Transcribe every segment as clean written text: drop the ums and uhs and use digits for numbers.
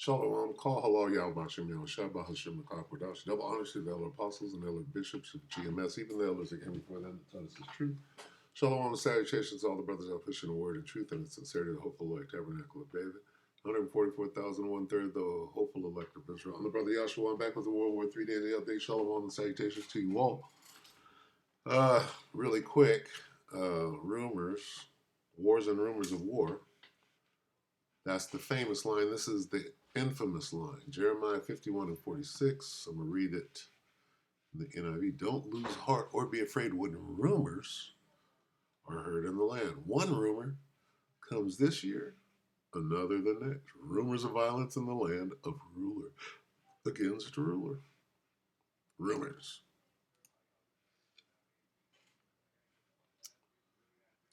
Shalom, call halal Yahweh Yahweh Shabbat Hashem Makakodash. Double honors to the elder apostles and elder bishops of GMS, even the elders that came before them to tell us the truth. Shalom and salutations to all the brothers out pushing the word and truth and the sincerity of the hopeful elect tabernacle of David. 144,000, one-third, the hopeful elect of Israel. I'm the brother Yahshua. I'm back with the World War III Daily Update. Shalom and salutations to you all. Really quick, rumors, wars and rumors of war. That's the famous line. This is the infamous line. Jeremiah 51 and 46. I'm going to read it in the NIV. Don't lose heart or be afraid when rumors are heard in the land. One rumor comes this year, another the next. Rumors of violence in the land of ruler against ruler. Rumors.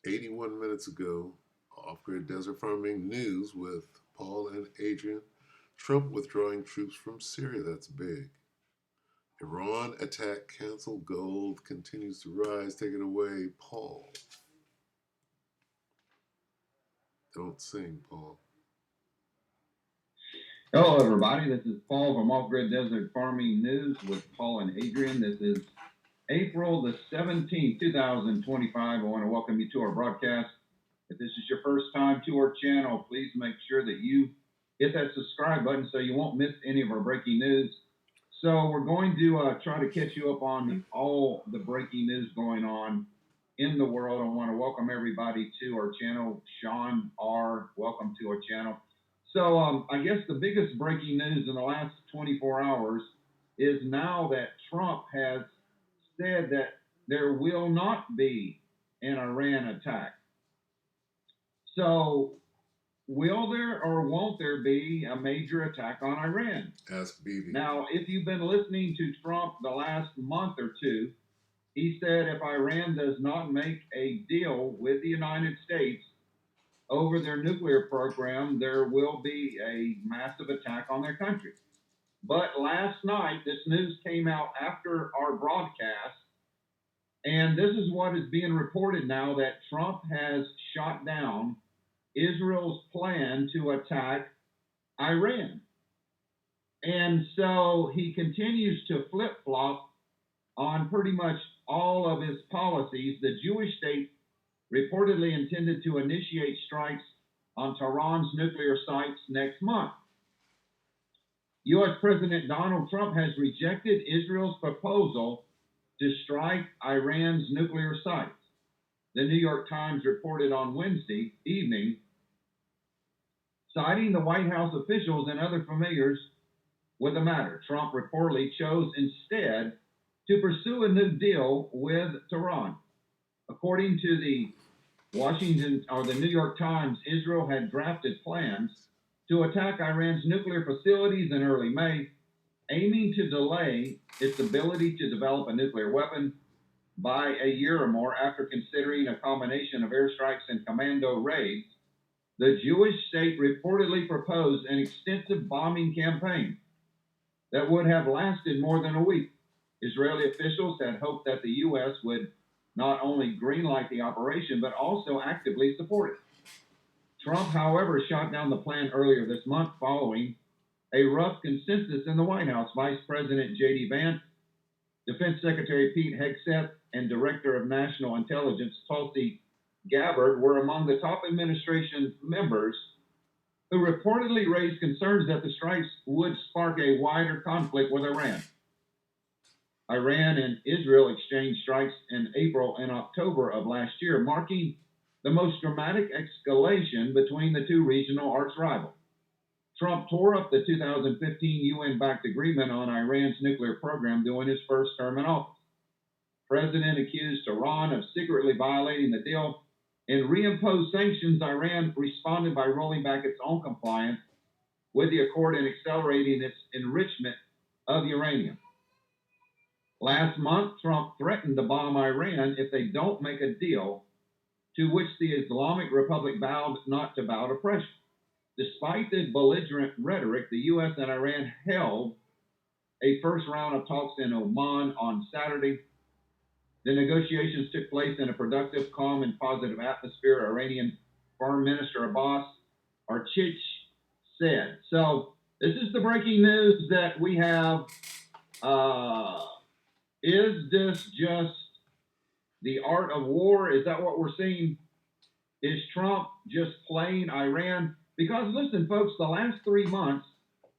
81 minutes ago, off-grid desert farming news with Paul and Adrian. Trump withdrawing troops from Syria. That's big. Iran attack canceled. Gold continues to rise. Take it away, Paul. Don't sing, Paul. Hello, everybody. This is Paul from Off-Grid Desert Farming News with Paul and Adrian. This is April the 17th, 2025. I want to welcome you to our broadcast. If this is your first time to our channel, please make sure that you hit that subscribe button so you won't miss any of our breaking news. So we're going to try to catch you up on all the breaking news going on in the world. I want to welcome everybody to our channel. Sean R., welcome to our channel. So I guess the biggest breaking news in the last 24 hours is now that Trump has said that there will not be an Iran attack. So will there or won't there be a major attack on Iran? Ask BB. Now, if you've been listening to Trump the last month or two, he said if Iran does not make a deal with the United States over their nuclear program, there will be a massive attack on their country. But last night, this news came out after our broadcast, and this is what is being reported now, that Trump has shot down Israel's plan to attack Iran. And so he continues to flip-flop on pretty much all of his policies. The Jewish state reportedly intended to initiate strikes on Tehran's nuclear sites next month. U.S. President Donald Trump has rejected Israel's proposal to strike Iran's nuclear sites. The New York Times reported on Wednesday evening, citing the White House officials and other familiars with the matter. Trump reportedly chose instead to pursue a new deal with Tehran. According to the New York Times, Israel had drafted plans to attack Iran's nuclear facilities in early May, aiming to delay its ability to develop a nuclear weapon by a year or more. After considering a combination of airstrikes and commando raids, the Jewish state reportedly proposed an extensive bombing campaign that would have lasted more than a week. Israeli officials had hoped that the U.S. would not only greenlight the operation, but also actively support it. Trump, however, shot down the plan earlier this month following a rough consensus in the White House. Vice President J.D. Vance, Defense Secretary Pete Hegseth, and Director of National Intelligence Tulsi Gabbard were among the top administration members who reportedly raised concerns that the strikes would spark a wider conflict with Iran. Iran and Israel exchanged strikes in April and October of last year, marking the most dramatic escalation between the two regional arch-rivals. Trump tore up the 2015 UN-backed agreement on Iran's nuclear program during his first term in office. The president accused Iran of secretly violating the deal and reimposed sanctions. Iran responded by rolling back its own compliance with the accord and accelerating its enrichment of uranium. Last month, Trump threatened to bomb Iran if they don't make a deal, to which the Islamic Republic vowed not to bow to pressure. Despite the belligerent rhetoric, the U.S. and Iran held a first round of talks in Oman on Saturday. The negotiations took place in a productive, calm, and positive atmosphere, Iranian Foreign Minister Abbas Archich said. So This is the breaking news that we have. Uh, is this just the art of war? Is that what we're seeing? Is Trump just playing Iran? Because listen, folks, the last 3 months,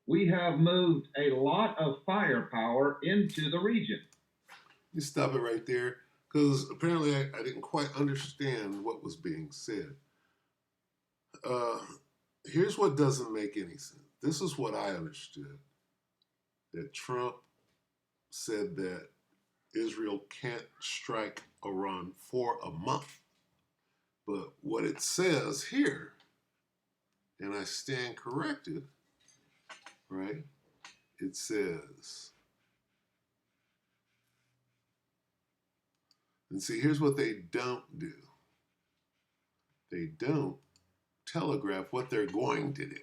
we have moved a lot of firepower into the region. You stop it right there because apparently I didn't quite understand what was being said. Uh, Here's what doesn't make any sense. This is what I understood, that Trump said that Israel can't strike Iran for a month. But what it says here, and I stand corrected, right? It says, and see, here's what they don't do. They don't telegraph what they're going to do.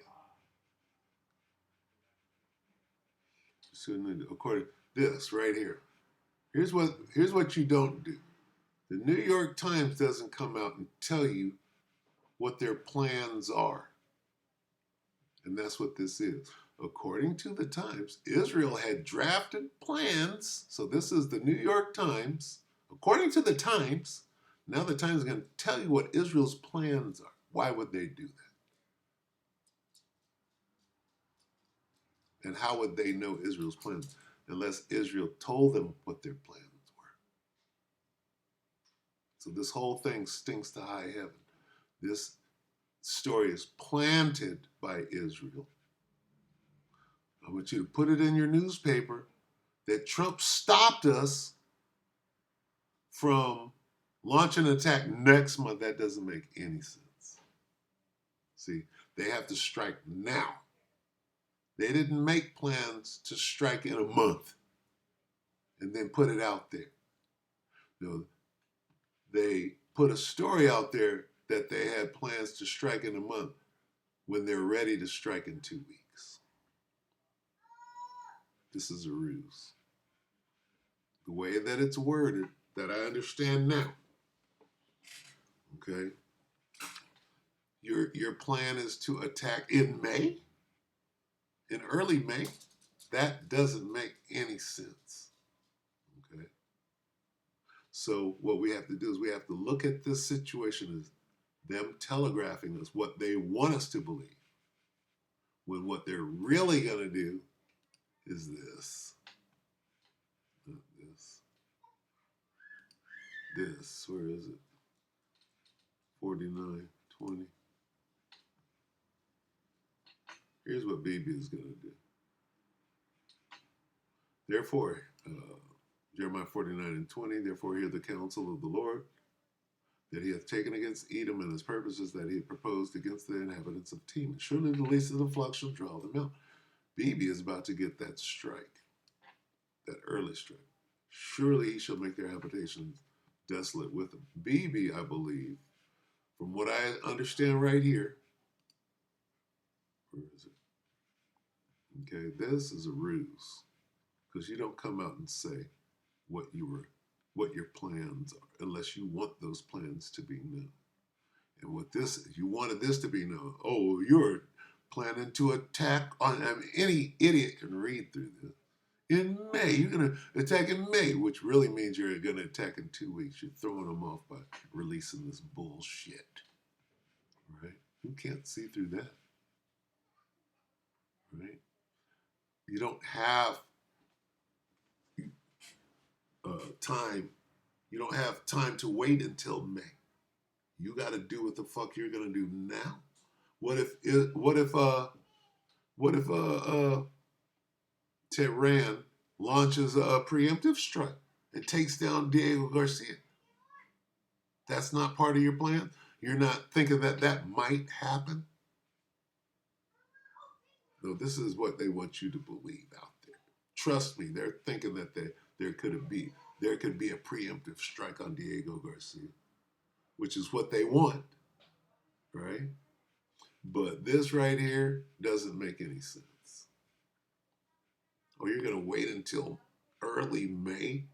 So according to this right here, here's what you don't do. The New York Times doesn't come out and tell you what their plans are. And that's what this is. According to the Times, Israel had drafted plans. So this is the New York Times. According to the Times, now the Times is going to tell you what Israel's plans are. Why would they do that? And how would they know Israel's plans unless Israel told them what their plans were? So this whole thing stinks to high heaven. This story is planted by Israel. I want you to put it in your newspaper that Trump stopped us from launching an attack next month. That doesn't make any sense. See, they have to strike now. They didn't make plans to strike in a month and then put it out there. No, they put a story out there that they had plans to strike in a month when they're ready to strike in 2 weeks. This is a ruse. The way that it's worded, that I understand now. Okay? Your plan is to attack in May? In early May? That doesn't make any sense. Okay? So what we have to do is we have to look at this situation as them telegraphing us what they want us to believe, when what they're really going to do is this. Not this. This. Where is it? 49:20. Here's what Bibi is going to do. Therefore, Jeremiah 49:20, therefore hear the counsel of the Lord, that he hath taken against Edom, and his purposes that he had proposed against the inhabitants of Teman. Surely the least of the flock shall draw them out. Bibi is about to get that strike, that early strike. Surely he shall make their habitations desolate with them. Bibi, I believe, from what I understand right here, where is it? Okay, this is a ruse, because you don't come out and say what your plans are, unless you want those plans to be known. And what this, you wanted this to be known. Oh, you're planning to attack on. I mean, any idiot can read through this. In May, you're going to attack in May, which really means you're going to attack in 2 weeks. You're throwing them off by releasing this bullshit. Right? Who can't see through that? Right? You don't have time. You don't have time to wait until May. You got to do what the fuck you're gonna do now. What if Tehran launches a preemptive strike and takes down Diego Garcia? That's not part of your plan. You're not thinking that that might happen. No, this is what they want you to believe out there. Trust me, they're thinking that there could be a preemptive strike on Diego Garcia, which is what they want, right? But this right here doesn't make any sense. Oh, you're going to wait until early May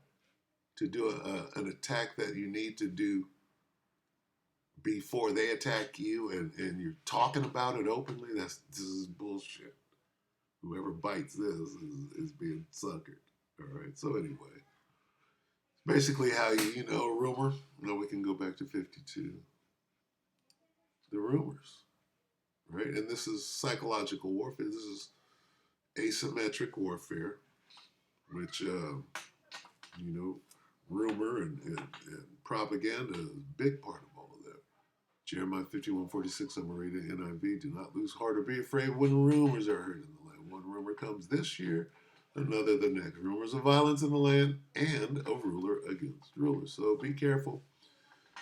to do an attack that you need to do before they attack you, and you're talking about it openly? This is bullshit. Whoever bites this is being suckered. All right. So anyway, basically how you know a rumor. Now we can go back to 52. The rumors, right? And this is psychological warfare. This is asymmetric warfare, which you know, rumor and propaganda is a big part of all of that. Jeremiah 51:46, I'm going to read it NIV. Do not lose heart or be afraid when rumors are heard in the land. One rumor comes this year, another the next. Rumors of violence in the land and of ruler against ruler. So be careful,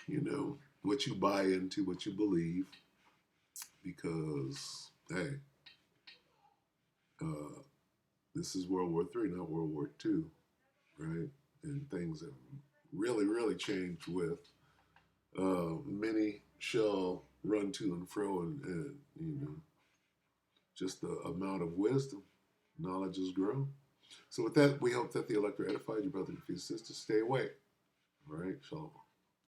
you know, what you buy into, what you believe, because, hey, uh, this is World War III, not World War II, right? And things have really, really changed with many shall run to and fro, and you know, just the amount of wisdom, knowledge has grown. So with that, we hope that the elect are edified. Your brother and your sister, stay away. All right, shalom.